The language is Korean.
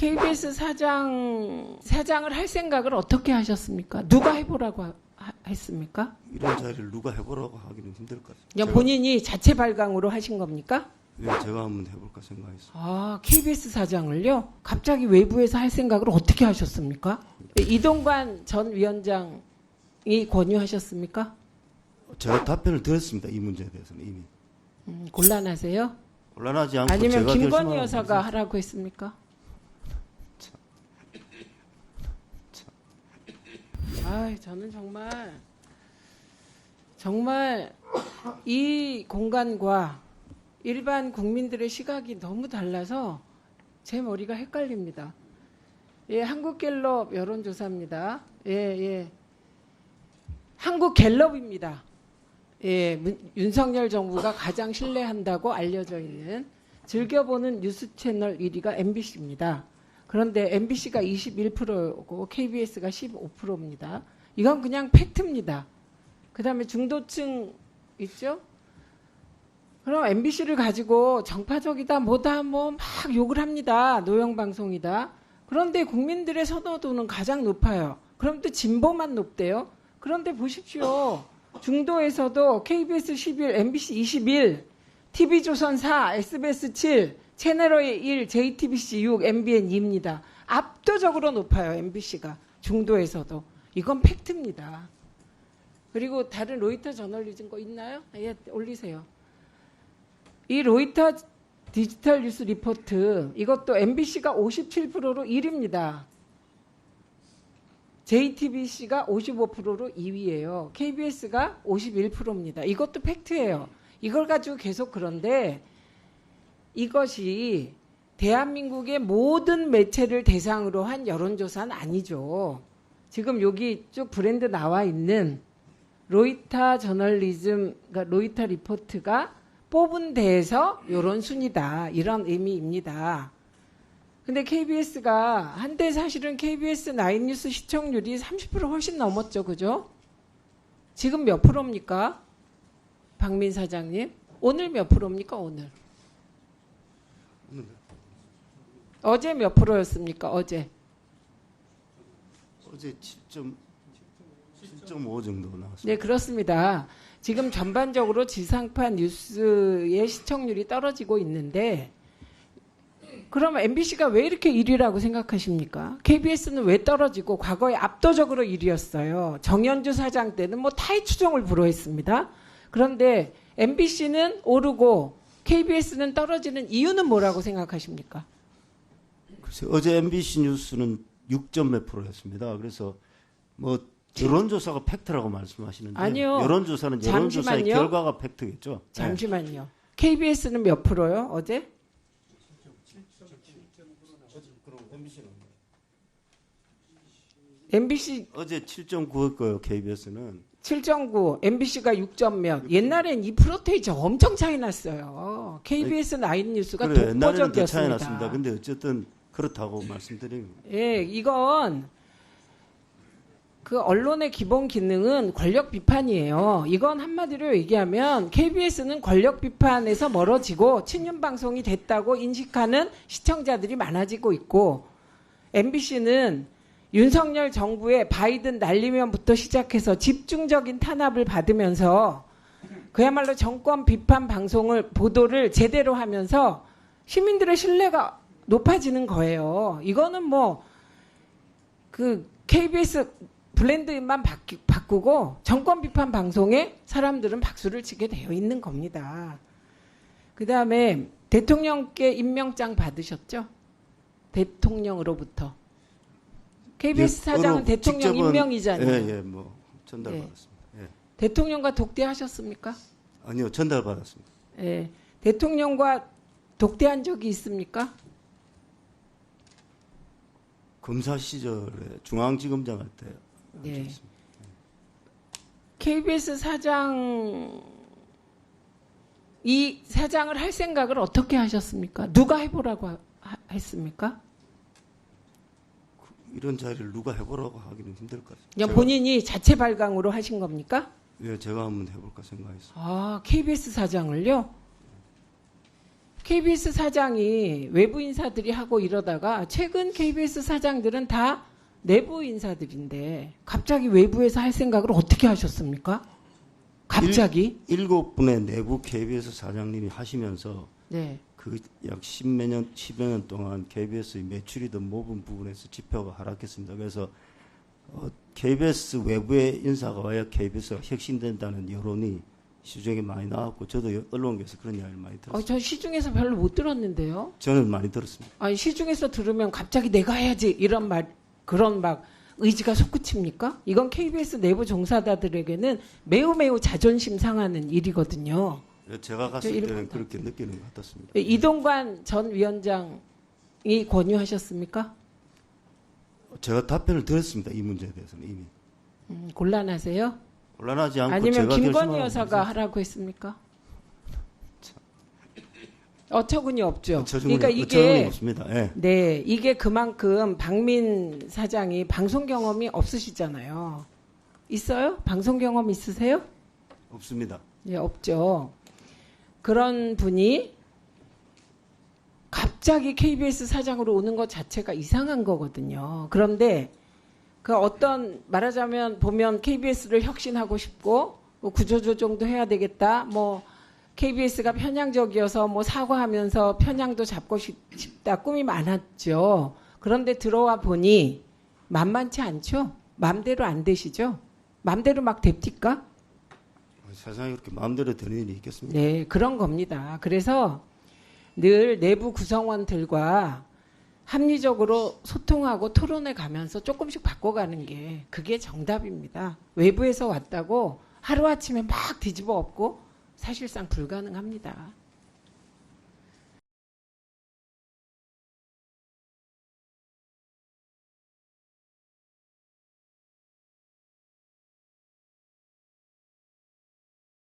KBS 사장을 할 생각을 어떻게 하셨습니까? 누가 해보라고 했습니까? 이런 자리를 누가 해보라고 하기는 힘들 것 같아요. 그냥 본인이 자체 발광으로 하신 겁니까? 예, 제가 한번 해볼까 생각했어요. 아, KBS 사장을요? 갑자기 외부에서 할 생각을 어떻게 하셨습니까? 이동관 전 위원장이 권유하셨습니까? 제가 답변을 드렸습니다. 이 문제에 대해서는 이미. 곤란하세요? 곤란하지 않고 아니면 제가 김건희 결심하고 여사가 있어요. 하라고 했습니까? 아, 저는 정말 이 공간과 일반 국민들의 시각이 너무 달라서 제 머리가 헷갈립니다. 예, 한국갤럽 여론조사입니다. 예. 한국갤럽입니다. 예, 윤석열 정부가 가장 신뢰한다고 알려져 있는 즐겨보는 뉴스 채널 1위가 MBC입니다. 그런데 MBC가 21%고 KBS가 15%입니다. 이건 그냥 팩트입니다. 그 다음에 중도층 있죠? 그럼 MBC를 가지고 정파적이다 뭐다 뭐 막 욕을 합니다. 노영방송이다. 그런데 국민들의 선호도는 가장 높아요. 그럼 또 진보만 높대요. 그런데 보십시오. 중도에서도 KBS 11, MBC 21, TV조선 4, SBS 7, 채널A 1, JTBC 6, MBN 2입니다. 압도적으로 높아요. MBC가. 중도에서도. 이건 팩트입니다. 그리고 다른 로이터 저널리즘 거 있나요? 예, 올리세요. 이 로이터 디지털 뉴스 리포트 이것도 MBC가 57%로 1위입니다. JTBC가 55%로 2위예요. KBS가 51%입니다. 이것도 팩트예요. 이걸 가지고 계속 그런데 이것이 대한민국의 모든 매체를 대상으로 한 여론조사는 아니죠. 지금 여기 쭉 브랜드 나와 있는 로이터 저널리즘, 그러니까 로이터 리포트가 뽑은 데에서 이런 순위다. 이런 의미입니다. 근데 KBS가 한때 사실은 KBS 9뉴스 시청률이 30% 훨씬 넘었죠. 그죠? 지금 몇 프로입니까? 박민 사장님. 오늘 몇 프로입니까? 오늘. 어제 몇 프로였습니까? 어제 7.5 정도 나왔습니다. 네, 그렇습니다. 지금 전반적으로 지상파 뉴스의 시청률이 떨어지고 있는데 그러면 MBC가 왜 이렇게 1위라고 생각하십니까? KBS는 왜 떨어지고 과거에 압도적으로 1위였어요. 정연주 사장 때는 뭐 타의 추종을 불허했습니다. 그런데 MBC는 오르고 KBS는 떨어지는 이유는 뭐라고 생각하십니까? 글쎄, 어제 MBC 뉴스는 6점 몇 프로였습니다. 그래서 뭐 여론조사가 팩트라고 말씀하시는데 아니요. 여론조사는 여론조사의 잠시만요. 결과가 팩트겠죠. 잠시만요. KBS는 몇 프로요? 어제? MBC 어제 7.9일 거예요. KBS는. 7.9, MBC가 6점 몇. 옛날엔 2%테이지 엄청 차이 났어요. KBS 9뉴스가 그래, 옛날에는 더 차이 독보적이었습니다. 났습니다. 근데 어쨌든 그렇다고 말씀드리는 거예요. 예, 이건 그 언론의 기본 기능은 권력 비판이에요. 이건 한마디로 얘기하면 KBS는 권력 비판에서 멀어지고 친윤 방송이 됐다고 인식하는 시청자들이 많아지고 있고 MBC는 윤석열 정부의 바이든 날리면부터 시작해서 집중적인 탄압을 받으면서 그야말로 정권 비판 방송을 보도를 제대로 하면서 시민들의 신뢰가 높아지는 거예요. 이거는 뭐 그 KBS 블렌드만 바꾸고 정권 비판 방송에 사람들은 박수를 치게 되어 있는 겁니다. 그다음에 대통령께 임명장 받으셨죠? 대통령으로부터. KBS 사장은 대통령 임명이잖아요. 예, 뭐 전달받았습니다. 예. 대통령과 독대하셨습니까? 아니요, 전달받았습니다. 예. 대통령과 독대한 적이 있습니까? 검사 시절에 중앙지검장 할 때. 네. KBS 이 사장을 할 생각을 어떻게 하셨습니까? 누가 해보라고 했습니까? 이런 자리를 누가 해보라고 하기는 힘들 것 같아요. 그냥 본인이 자체 발광으로 하신 겁니까? 예, 제가 한번 해볼까 생각했어요. 아, KBS 사장을요? KBS 사장이 외부 인사들이 하고 이러다가 최근 KBS 사장들은 다 내부 인사들인데 갑자기 외부에서 할 생각을 어떻게 하셨습니까? 갑자기? 7분의 내부 KBS 사장님이 하시면서 네. 그 약 10여 년 동안 KBS의 매출이든 모든 부분에서 지표가 하락했습니다. 그래서 KBS 외부의 인사가 와야 KBS가 혁신된다는 여론이 시중에 많이 나왔고 저도 언론계에서 그런 이야기를 많이 들었습니다. 저 시중에서 별로 못 들었는데요. 저는 많이 들었습니다. 아니 시중에서 들으면 갑자기 내가 해야지 이런 말 그런 막 의지가 솟구칩니까? 이건 KBS 내부 종사자들에게는 매우 자존심 상하는 일이거든요. 제가 갔을 때는 그렇게 느끼는 것 같았습니다. 이동관 전 위원장이 권유하셨습니까? 제가 답변을 드렸습니다. 이 문제에 대해서는 이미. 곤란하세요? 곤란하지 않고 아니면 제가 김건희 결심하고 여사가 하라고 했습니까? 어처구니 없죠. 어처구니 그러니까 이게 없습니다. 예. 네, 이게 그만큼 박민 사장이 방송 경험이 없으시잖아요. 있어요? 방송 경험 있으세요? 없습니다. 예, 없죠. 그런 분이 갑자기 KBS 사장으로 오는 것 자체가 이상한 거거든요. 그런데 그 어떤 말하자면 보면 KBS를 혁신하고 싶고 뭐 구조조정도 해야 되겠다. 뭐 KBS가 편향적이어서 뭐 사과하면서 편향도 잡고 싶다. 꿈이 많았죠. 그런데 들어와 보니 만만치 않죠. 마음대로 안 되시죠. 마음대로 막 됩니까? 세상에 그렇게 마음대로 되는 일이 있겠습니까? 네, 그런 겁니다. 그래서 늘 내부 구성원들과 합리적으로 소통하고 토론해 가면서 조금씩 바꿔가는 게 그게 정답입니다. 외부에서 왔다고 하루아침에 막 뒤집어 엎고 사실상 불가능합니다.